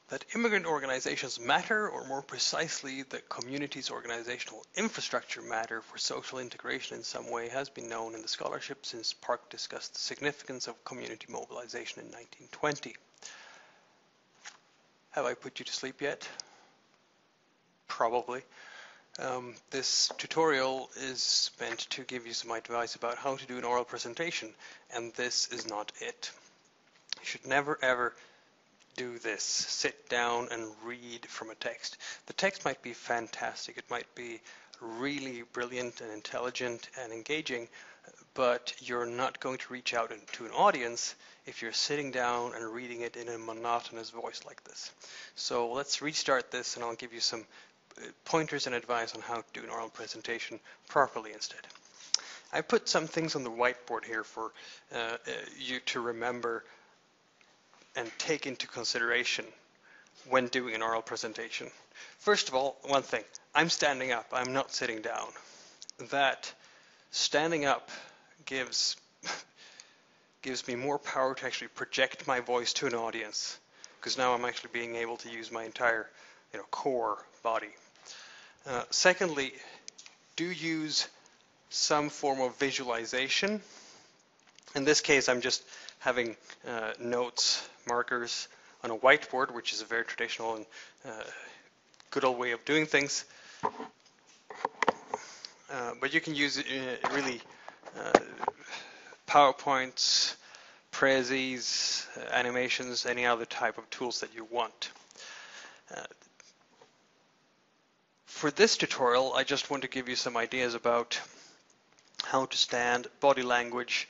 That immigrant organizations matter, or more precisely, that communities' organizational infrastructure matter for social integration in some way, has been known in the scholarship since Park discussed the significance of community mobilization in 1920. Have I put you to sleep yet? Probably. This tutorial is meant to give you some advice about how to do an oral presentation, and this is not it. You should never ever do this. Sit down and read from a text. The text might be fantastic. It might be really brilliant and intelligent and engaging, but you're not going to reach out to an audience if you're sitting down and reading it in a monotonous voice like this. So let's restart this, and I'll give you some pointers and advice on how to do an oral presentation properly instead. I put some things on the whiteboard here for you to remember and take into consideration when doing an oral presentation. First of all, one thing, I'm standing up, I'm not sitting down. That standing up gives me more power to actually project my voice to an audience, because now I'm actually being able to use my entire core body. Secondly, do use some form of visualization. In this case, I'm just having notes, markers on a whiteboard, which is a very traditional and good old way of doing things. But you can use really PowerPoints, prezis, animations, any other type of tools that you want. For this tutorial, I just want to give you some ideas about how to stand, body language,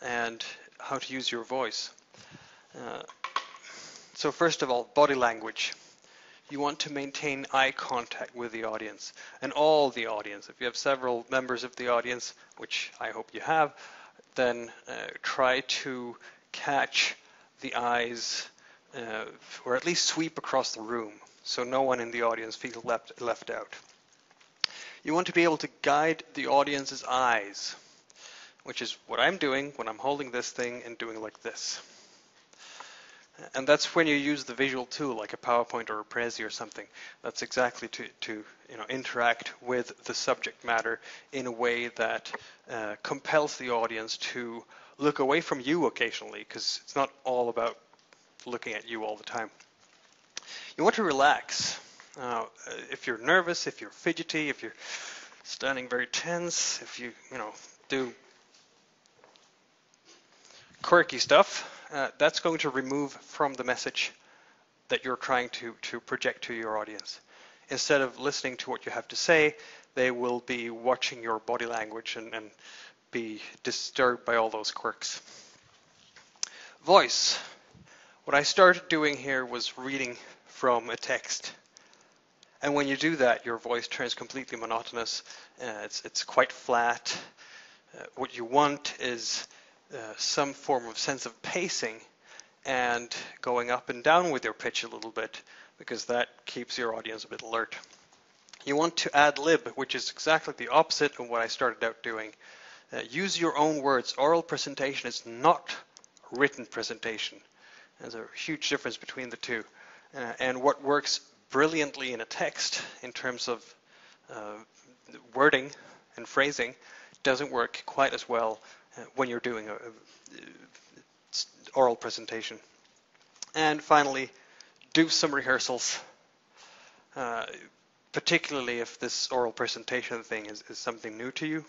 and how to use your voice. So first of all, body language. You want to maintain eye contact with the audience, and all the audience. If you have several members of the audience, which I hope you have, then try to catch the eyes, or at least sweep across the room, so no one in the audience feels left out. You want to be able to guide the audience's eyes, which is what I'm doing when I'm holding this thing and doing like this. And that's when you use the visual tool like a PowerPoint or a Prezi or something. That's exactly to interact with the subject matter in a way that compels the audience to look away from you occasionally, because it's not all about looking at you all the time. You want to relax. If you're nervous, if you're fidgety, if you're standing very tense, if you do quirky stuff, that's going to remove from the message that you're trying to project to your audience. Instead of listening to what you have to say, they will be watching your body language and be disturbed by all those quirks. Voice. What I started doing here was reading from a text. And when you do that, your voice turns completely monotonous. It's quite flat. What you want is some form of sense of pacing and going up and down with your pitch a little bit, because that keeps your audience a bit alert. You want to ad lib, which is exactly the opposite of what I started out doing. Use your own words. Oral presentation is not written presentation. There's a huge difference between the two. And what works brilliantly in a text in terms of wording and phrasing doesn't work quite as well when you're doing a oral presentation. And finally, do some rehearsals, particularly if this oral presentation thing is something new to you.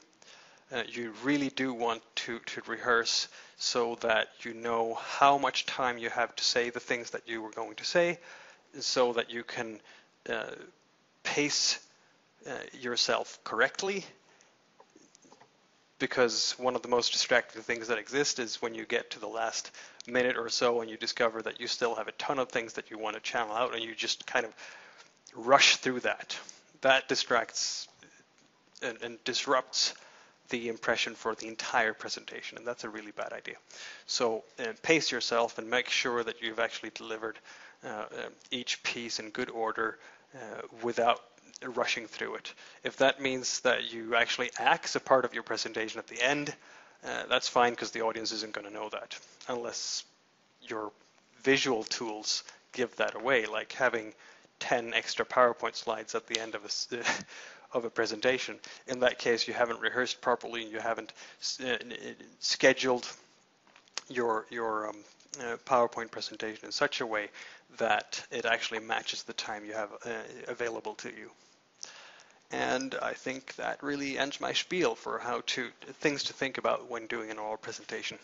You really do want to rehearse so that you know how much time you have to say the things that you were going to say, so that you can pace yourself correctly. Because one of the most distracting things that exist is when you get to the last minute or so and you discover that you still have a ton of things that you want to channel out, and you just kind of rush through that. That distracts and disrupts the impression for the entire presentation, and that's a really bad idea. So pace yourself and make sure that you've actually delivered each piece in good order without rushing through it. If that means that you actually axe a part of your presentation at the end, that's fine, because the audience isn't going to know that unless your visual tools give that away, like having 10 extra PowerPoint slides at the end of of a presentation. In that case, you haven't rehearsed properly, and you haven't scheduled your PowerPoint presentation in such a way that it actually matches the time you have available to you. And I think that really ends my spiel for things to think about when doing an oral presentation.